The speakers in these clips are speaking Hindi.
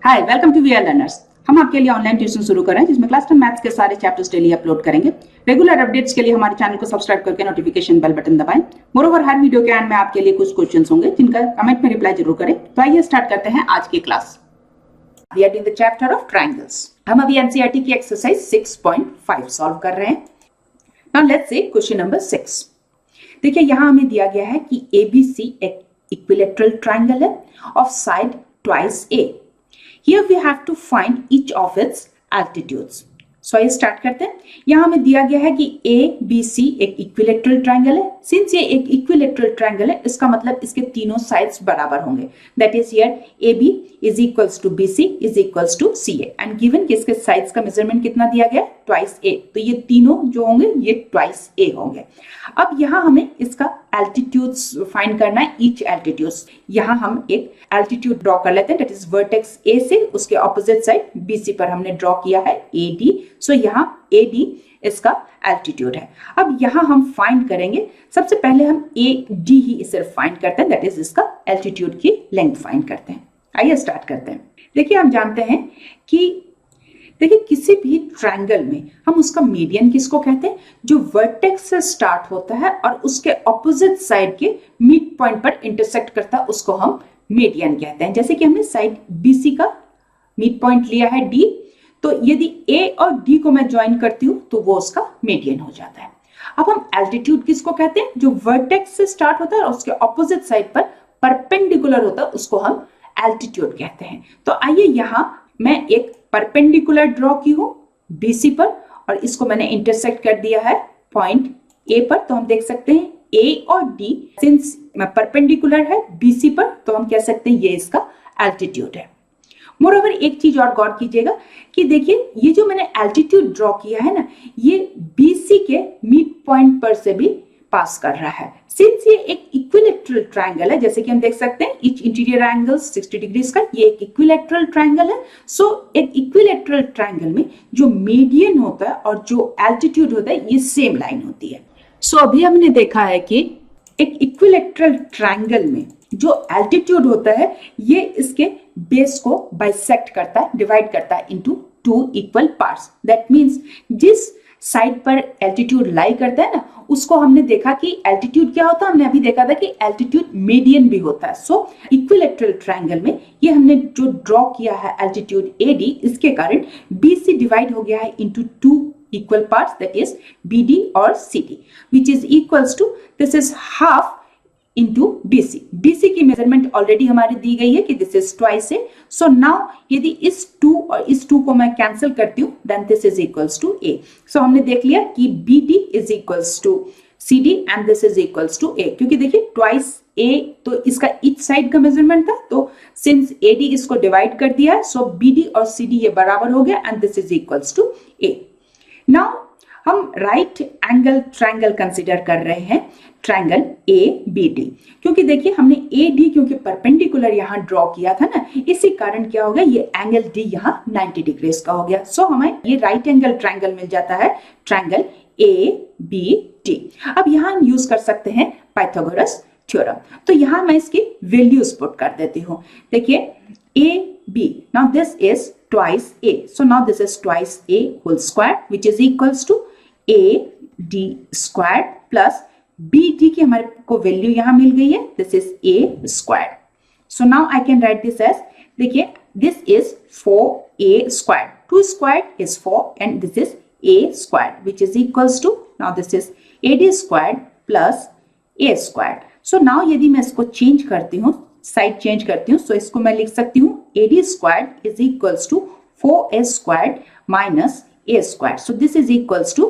Hi, welcome to VRLearners। हम आपके लिए ऑनलाइन ट्यूशन शुरू कर रहे हैं जिसमें क्लास 10 मैथ्स के सारे चैप्टर्स डेली अपलोड करेंगे। रेगुलर अपडेट्स के लिए हमारे चैनल को सब्सक्राइब करके नोटिफिकेशन बेल बटन दबाएं। मोरोवर हर वीडियो के एंड में आपके लिए कुछ क्वेश्चंस होंगे जिनका कमेंट में रिप्लाई जरूर करें। तो आइए स्टार्ट करते हैं आज की class. We are doing the chapter of triangles. हम अभी NCERT की एक्सरसाइज 6.5 सॉल्व कर रहे हैं। Now let's say question number 6। देखिए यहाँ हमें दिया गया है कि ABC एक इक्विलैटरल ट्रायंगल है of side twice A। Here we have to find each of its altitudes. So ये स्टार्ट करते हैं। यहाँ हमें दिया गया है कि ABC एक इक्विलैटरल ट्रायंगल है। सिंस ये एक इक्विलैटरल ट्रायंगल है, इसका मतलब इसके तीनों साइड्स बराबर होंगे। That is here AB is equals to BC is equals to CA and given कि इसके साइड्स का मेजरमेंट कितना दिया गया, ट्वाइस A। तो ये तीनों जो होंगे ये ट्वाइस A होंगे। अब यहाँ हमें इसका एल्टीट्यूड्स फाइंड करना है, ईच एल्टीट्यूड्स। यहाँ हम एक एल्टीट्यूड ड्रॉ कर लेते हैं, दैट इज वर्टेक्स A से उसके ऑपोजिट साइड BC पर हमने ड्रॉ किया है AD। सो यहाँ AD इसका एल्टीट्यूड है। अब यहाँ हम फाइंड करेंगे, सबसे पहले हम AD ही इसे फाइंड करते हैं, दैट इज इसका एल्टीट्यूड की लेंथ फाइंड करते हैं। आइए स्टार्ट करते हैं। देखिए हम जानते हैं कि देखिए किसी भी ट्रायंगल में हम उसका मीडियन किसको कहते हैं, जो वर्टेक्स से स्टार्ट होता है और उसके ऑपोजिट साइड के मिड पॉइंट पर इंटरसेक्ट करता है, उसको हम मीडियन कहते हैं। जैसे कि हमने साइड BC का मिड पॉइंट लिया है D, तो यदि A और D को मैं ज्वाइन करती हूं तो वो उसका मीडियन हो जाता है। अब हम एल्टीट्यूड किसको कहते हैं, जो वर्टेक्स से स्टार्ट होता है और उसके ऑपोजिट साइड पर परपेंडिकुलर होता है, उसको हम एल्टीट्यूड कहते हैं। तो आइए यहाँ मैं एक परपेंडिकुलर ड्रॉ की हूं BC पर और इसको मैंने इंटरसेक्ट कर दिया है पॉइंट A पर। तो हम देख सकते हैं A और D सिंस परपेंडिकुलर है BC पर, तो हम कह सकते हैं ये इसका एल्टीट्यूड है। मोरओवर एक चीज और गौर कीजिएगा कि देखिए ये जो मैंने एल्टीट्यूड ड्रॉ किया है ना, ये BC के मिड पॉइंट पर से भी पास कर रहा है। सिंस ये एक इक्विलैटरल ट्रायंगल है, जैसे कि हम देख सकते हैं ईच इंटीरियर एंगल 60 डिग्रीज का, ये एक इक्विलैटरल ट्रायंगल है। सो एक इक्विलैटरल ट्रायंगल में जो मीडियन होता है और जो एल्टीट्यूड होता है ये सेम लाइन होती है। सो अभी हमने देखा है कि एक इक्विलैटरल ट्रायंगल में जो एल्टीट्यूड होता है ये इसके बेस को बाइसेक्ट करता है, डिवाइड करता है into two equal parts. That means जिस साइड पर एल्टीट्यूड लाई करता है ना, उसको हमने देखा कि एल्टीट्यूड क्या होता है, हमने अभी देखा था कि एल्टीट्यूड मीडियन भी होता है। सो इक्विलैटरल ट्रायंगल में ये हमने जो ड्रॉ किया है एल्टीट्यूड AD, इसके कारण BC डिवाइड हो गया है into two equal parts, that is BD और CD, which is equals to this is half into BC। BC की मेजरमेंट ऑलरेडी हमारी दी गई है कि this is twice A। So now यदि इस 2 और इस 2 को मैं कैंसिल करती हूँ, then this is equals to A। So हमने देख लिया कि BD is equals to CD and this is equals to A, क्योंकि देखिए ट्वाइस A तो इसका ईच साइड का मेजरमेंट था, तो सिंस AD इसको डिवाइड कर दिया है, सो BD और CD ये बराबर हो गया and this is equals to A। Now हम राइट एंगल ट्रायंगल कंसिडर कर रहे हैं, ट्रायंगल ABD, क्योंकि देखिए हमने AD क्योंकि परपेंडिकुलर यहाँ ड्रॉ किया था ना, इसी कारण क्या हो गया, ये एंगल D यहाँ 90 डिग्रीज का हो गया। सो हमें ये राइट एंगल ट्रायंगल मिल जाता है, ट्रायंगल ABD। अब यहाँ हम यूज कर सकते हैं पाइथागोरस थ्योरम। तो यहाँ मैं इसकी वैल्यूज पुट कर देती हूँ। देखिए AB, now this is twice A, so now this is twice A whole square which is equals to AD square plus BD की हमारे को वैल्यू यहां मिल गई है, this is A square. So now I can write this as, देखिए this is 4A square, 2 square is 4 and this is A square which is equals to, now this is AD square plus A square. So now यदि मैं इसको चेंज करती हूँ, साइड चेंज करती हूँ, सो इसको मैं लिख सकती हूँ AD square is equals to 4A square minus A square. So this is equals to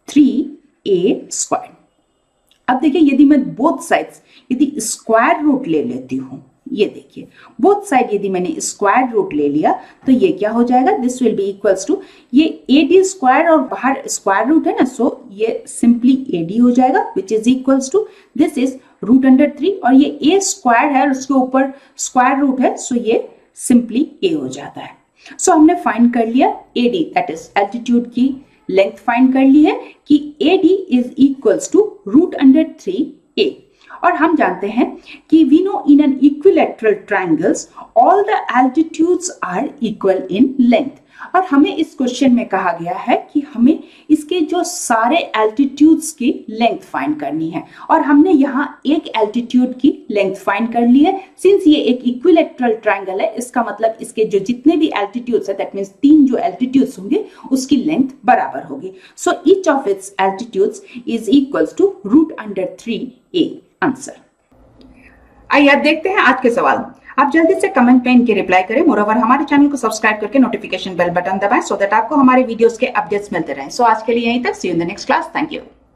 3A square. अब देखिए यदि मैं बोथ साइड्स यदि स्क्वायर रूट ले लेती हूं, ये देखिए बोथ साइड यदि मैंने स्क्वायर रूट ले लिया तो ये क्या हो जाएगा, this will be equals to ये AD स्क्वायर और बाहर स्क्वायर रूट है ना, सो ये सिंपली AD हो जाएगा which is equals to this is root under 3 और ये A स्क्वायर है और उसके ऊपर स्क्वायर रूट है, सो ये सिंपली A हो जाता है। सो हमने फाइंड कर लिया AD, दैट इज एल्टीट्यूड की लेंथ फाइंड कर ली है कि AD is equals to root under 3A। और हम जानते हैं कि we know in an equilateral triangles all the altitudes are equal in length. और हमें इस क्वेश्चन में कहा गया है कि हमें इसके जो सारे एल्टीट्यूड्स की लेंथ फाइंड करनी है, और हमने यहाँ एक एल्टीट्यूड की लेंथ फाइंड कर ली है। सिंस ये एक इक्विलैटरल ट्रायंगल है, इसका मतलब इसके जो जितने भी एल्टीट्यूड्स है, दैट मींस 3 जो एल्टीट्यूड्स होंगे उसकी लेंथ बराबर होगी। So each of its altitudes is equals to √3a answer. आइए अब देखते हैं आज के सवाल। आप जल्दी से कमेंट में इनके रिप्लाई करें। मोरओवर हमारे चैनल को सब्सक्राइब करके नोटिफिकेशन बेल बटन दबाएं सो दैट आपको हमारे वीडियोस के अपडेट्स मिलते रहें। सो आज के लिए यहीं तक। See you in the next class. Thank you.